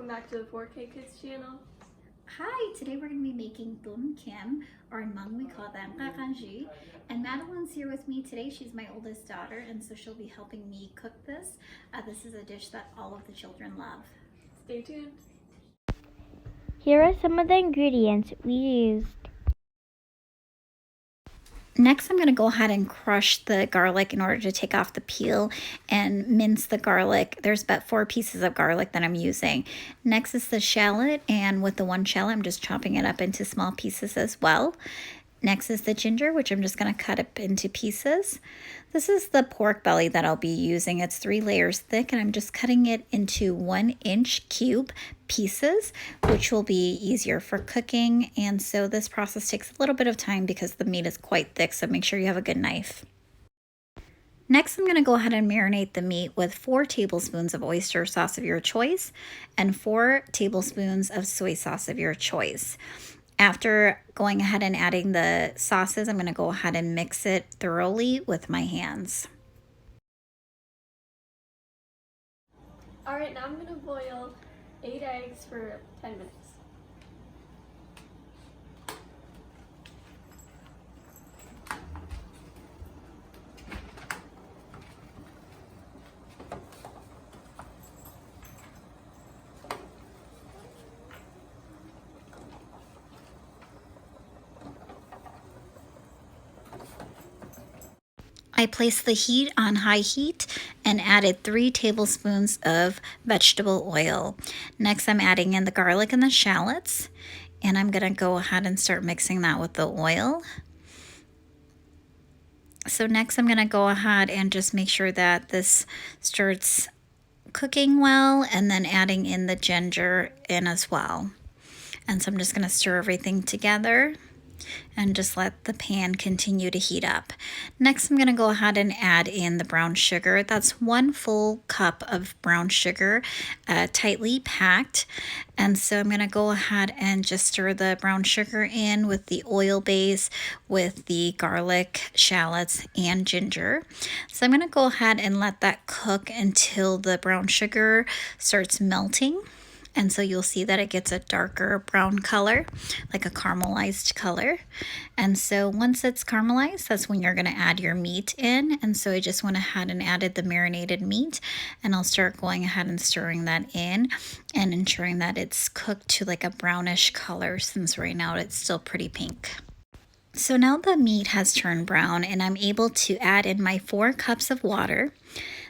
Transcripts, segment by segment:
welcome back to the 4K Kids channel. Hi, today we're going to be making Thom, Khem, or in Hmong we call them Nqaij. And Madeline's here with me today. She's my oldest daughter, and so she'll be helping me cook this. This is a dish that all of the children love. Stay tuned. Here are some of the ingredients we used. Next, I'm going to go ahead and crush the garlic in order to take off the peel and mince the garlic. There's about 4 pieces of garlic that I'm using. Next is the shallot, and with the one shallot, I'm just chopping it up into small pieces as well. Next is the ginger, which I'm just going to cut up into pieces. This is the pork belly that I'll be using. It's 3 layers thick, and I'm just cutting it into 1-inch cube pieces, which will be easier for cooking. And so this process takes a little bit of time because the meat is quite thick, so make sure you have a good knife. Next, I'm going to go ahead and marinate the meat with 4 tablespoons of oyster sauce of your choice and 4 tablespoons of soy sauce of your choice. After going ahead and adding the sauces, I'm going to go ahead and mix it thoroughly with my hands. Alright, now I'm going to boil 8 eggs for 10 minutes. I placed the heat on high heat and added 3 tablespoons of vegetable oil. Next, I'm adding in the garlic and the shallots, and I'm going to go ahead and start mixing that with the oil. So next, I'm going to go ahead and just make sure that this starts cooking well, and then adding in the ginger in as well. And so I'm just going to stir everything together and just let the pan continue to heat up. Next, I'm going to go ahead and add in the brown sugar. That's 1 full cup of brown sugar, tightly packed. And so I'm going to go ahead and just stir the brown sugar in with the oil base, with the garlic, shallots, and ginger. So I'm going to go ahead and let that cook until the brown sugar starts melting. And so you'll see that it gets a darker brown color, like a caramelized color. And so once it's caramelized, that's when you're going to add your meat in. And so I just went ahead and added the marinated meat, and I'll start going ahead and stirring that in and ensuring that it's cooked to like a brownish color, since right now it's still pretty pink. So now the meat has turned brown, and I'm able to add in my 4 cups of water.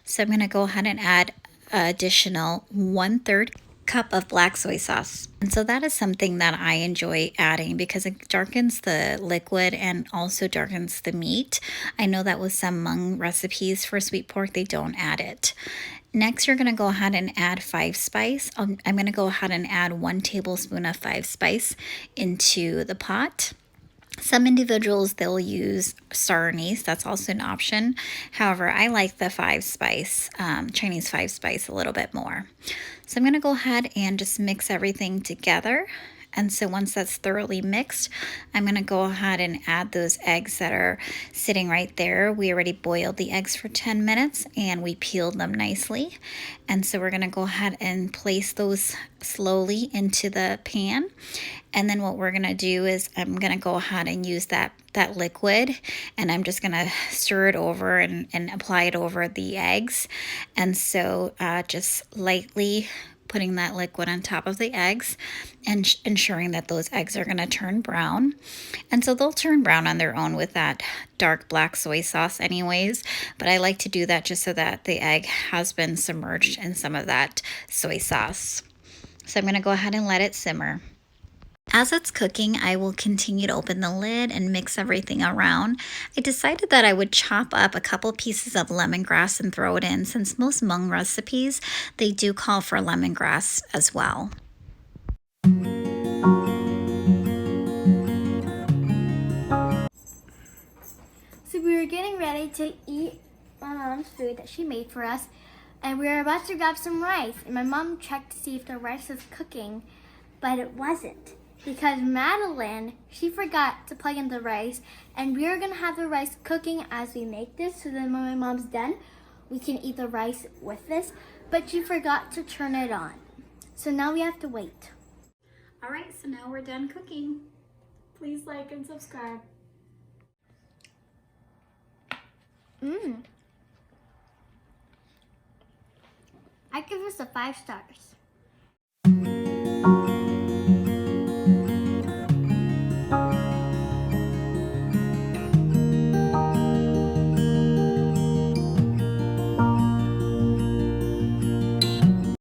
So I'm going to go ahead and add additional 1/3 cup of black soy sauce. And so that is something that I enjoy adding because it darkens the liquid and also darkens the meat. I know that with some Hmong recipes for sweet pork, they don't add it. Next, you're going to go ahead and add 5 spice. I'm going to go ahead and add 1 tablespoon of 5 spice into the pot. Some individuals, they'll use star anise. That's also an option. However, I like the 5 spice, Chinese 5 spice a little bit more. So I'm going to go ahead and just mix everything together. And so once that's thoroughly mixed, I'm going to go ahead and add those eggs that are sitting right there. We already boiled the eggs for 10 minutes and we peeled them nicely. And so we're going to go ahead and place those slowly into the pan. And then what we're going to do is I'm going to go ahead and use that liquid, and I'm just going to stir it over and apply it over the eggs. And so just lightly putting that liquid on top of the eggs and ensuring that those eggs are going to turn brown. And so they'll turn brown on their own with that dark black soy sauce anyways, but I like to do that just so that the egg has been submerged in some of that soy sauce. So I'm going to go ahead and let it simmer. As it's cooking, I will continue to open the lid and mix everything around. I decided that I would chop up a couple pieces of lemongrass and throw it in, since most Hmong recipes, they do call for lemongrass as well. So we were getting ready to eat my mom's food that she made for us, and we were about to grab some rice, and my mom checked to see if the rice was cooking, but it wasn't. Because Madeline, she forgot to plug in the rice, and we are gonna have the rice cooking as we make this, so then when my mom's done, we can eat the rice with this, but she forgot to turn it on. So now we have to wait. All right, so now we're done cooking. Please like and subscribe. I give this a 5 stars.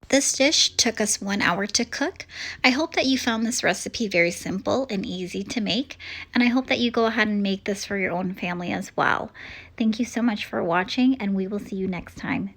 This dish took us 1 hour to cook. I hope that you found this recipe very simple and easy to make, and I hope that you go ahead and make this for your own family as well. Thank you so much for watching, and we will see you next time.